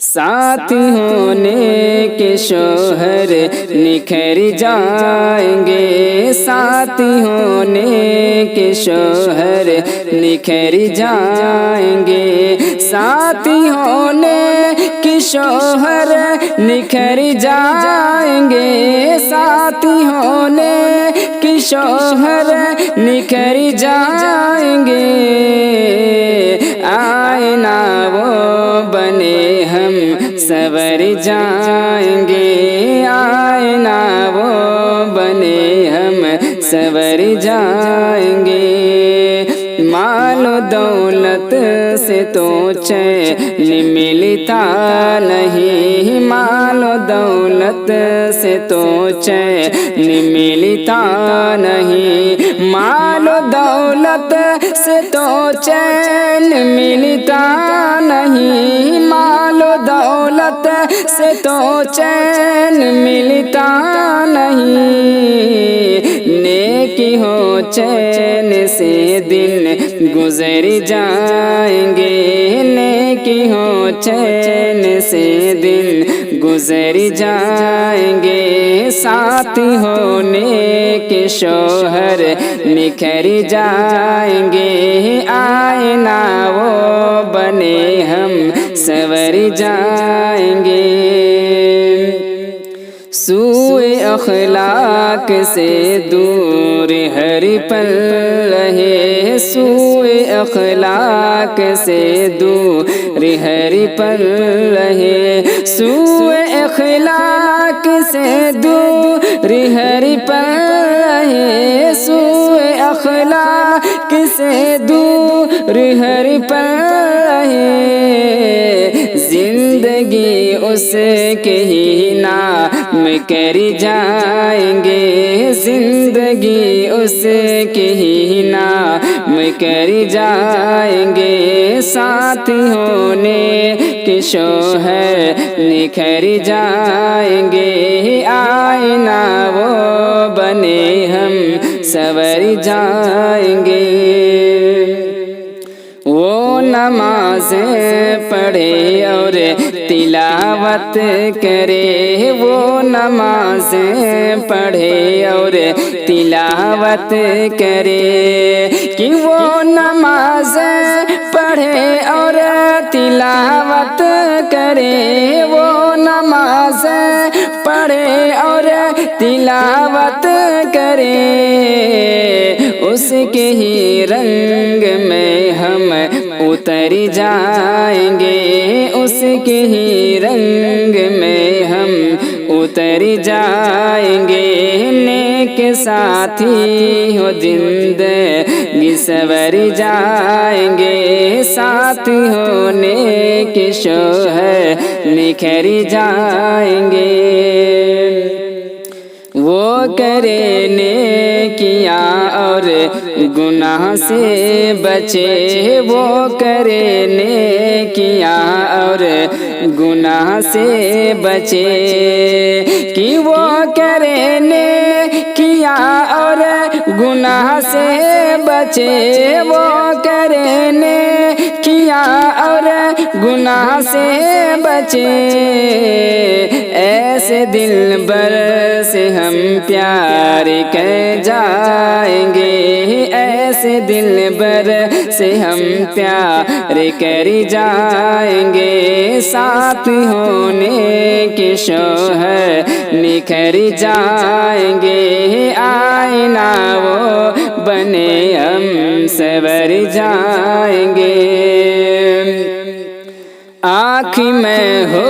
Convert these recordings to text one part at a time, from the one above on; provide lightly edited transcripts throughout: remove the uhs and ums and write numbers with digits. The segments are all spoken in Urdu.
ساتھی ہونے کے شوہر نکھر جائیں گے، ساتھی ہونے کے شوہر نکھر جائیں گے، ساتھی ہونے کے شوہر نکھر جائیں گے، ساتھی ہونے کے شوہر نکھر جائیں گے، آئے نہ وہ بنے ہم سنور جائیں گے، آئے نہ وہ بنے ہم سنور جائیں گے، مال و دولت سے تو چین ملتا نہیں، مال و دولت سے تو چین ملتا نہیں، مال و دولت سے تو چین ملتا نہیں، مال و دولت سے تو چین ملتا نہیں، نیکی ہو چین سے دن گزر جائیں گے، نیکی ہو چین سے دن گزر جائیں گے، ساتھی ہونے کے شوہر نکھر جائیں گے، آئے نہ وہ بنے ہم سنور جائیں گے، سوء اخلاق سے دور ہر پل رہے، سوء اخلاق سے دور ہر پل رہے، سوء اخلاق سے دور ہر پل رہے، سوء اخلاق سے دور ہر پل رہے، زندگی اس کے ہی نام کر جائیں گے، زندگی اس کے ہی نام کر جائیں گے، ساتھی ہونے کے شوہر نکھر جائیں گے، آئے نہ وہ بنے ہم سنور جائیں گے، وہ نمازیں پڑھے اور تلاوت کرے، وہ نمازیں پڑھے اور تلاوت کرے، کہ وہ نمازیں پڑھے اور تلاوت کرے، وہ نمازیں پڑھے اور تلاوت کرے، اس کے ہی رنگ میں ہم اتر جائیں گے، اس کے ہی رنگ میں ہم اتر جائیں گے، نیک ساتھی ہو زندگی سنور جائیں گے، ساتھی ہونے کے شوہر نکھر جائیں گے، وہ کرے نیکیاں اور گناہ سے بچے، وہ کرے نیکیاں اور گناہ سے بچے، کہ وہ کرے نیکیاں اور گناہ سے بچے، وہ کرے نیکیاں اور گناہ سے بچے، ایسے دلبر سے ہم پیار کر جائیں گے، ایسے دلبر سے ہم پیار کر جائیں گے، ساتھ ہونے کے شوہر نکھر جائیں گے، آئے نہ وہ بنے ہم سنور جائیں گے، آنکھ میں ہو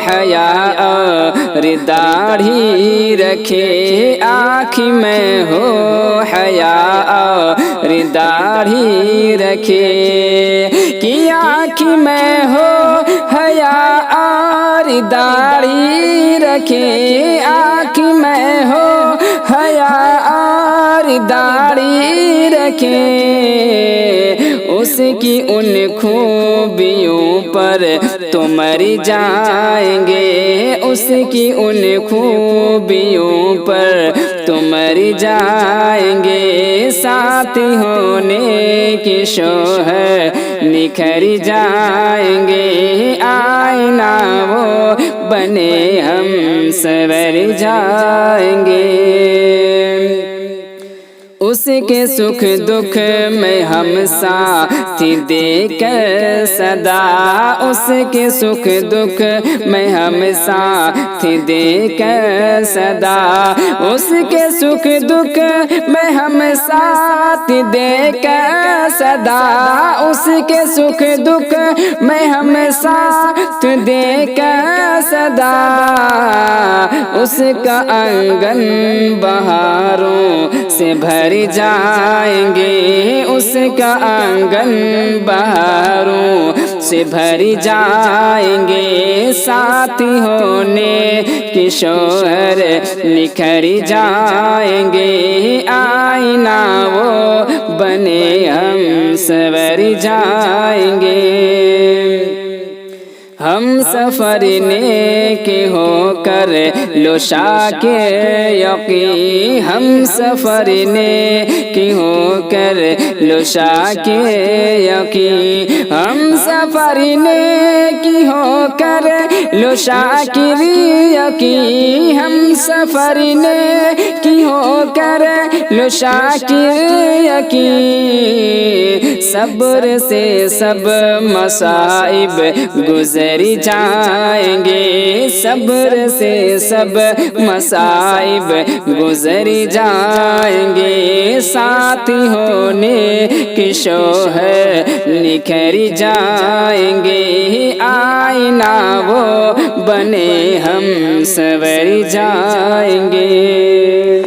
حیا اور داڑھی رکھے، آنکھ میں ہو حیا اور داڑھی رکھے، کہ آنکھ میں ہو حیا اور داڑھی رکھے، آنکھ میں ہو حیا اور داڑھی رکھے، اس کی ان خوبیوں پر تو مر جائیں گے، اس کی ان خوبیوں پر تو مر جائیں گے، ساتھ ہونے کی شوہر نکھر جائیں گے، آئینہ وہ بنے ہم سنور جائیں گے۔ اس کے سکھ دکھ میں ہم ساتھ دے کر صدا، اس کے سکھ دکھ میں ہم ساتھ دے کر صدا، اس کے سکھ دکھ میں ہم ساتھ دے کر صدا، اس کے سکھ دکھ میں ہم ساتھ دے کر صدا، اس کا آنگن بہاروں سے بھر جائیں گے، اس کا آنگن بہاروں سے بھر جائیں گے، ساتھ ہونے کی شوہر نکھر جائیں گے، آئینہ وہ بنے ہم سنور جائیں گے۔ ہم سفر نیک ہو کر لو شاکر یقین، ہم سفر نیک ہو کر لو شاکر یقین، ہم سفر نیک ہو کر لو شاکر یقین، ہم سفر نیک ہو کر لو شاکر یقین، صبر سے سب مصائب گزر جائیں گے، صبر سے سب مصائب گزر جائیں گے، ساتھ ہونے کی شوہر نکھر جائیں گے، آئینہ وہ بنے ہم سنور جائیں گے۔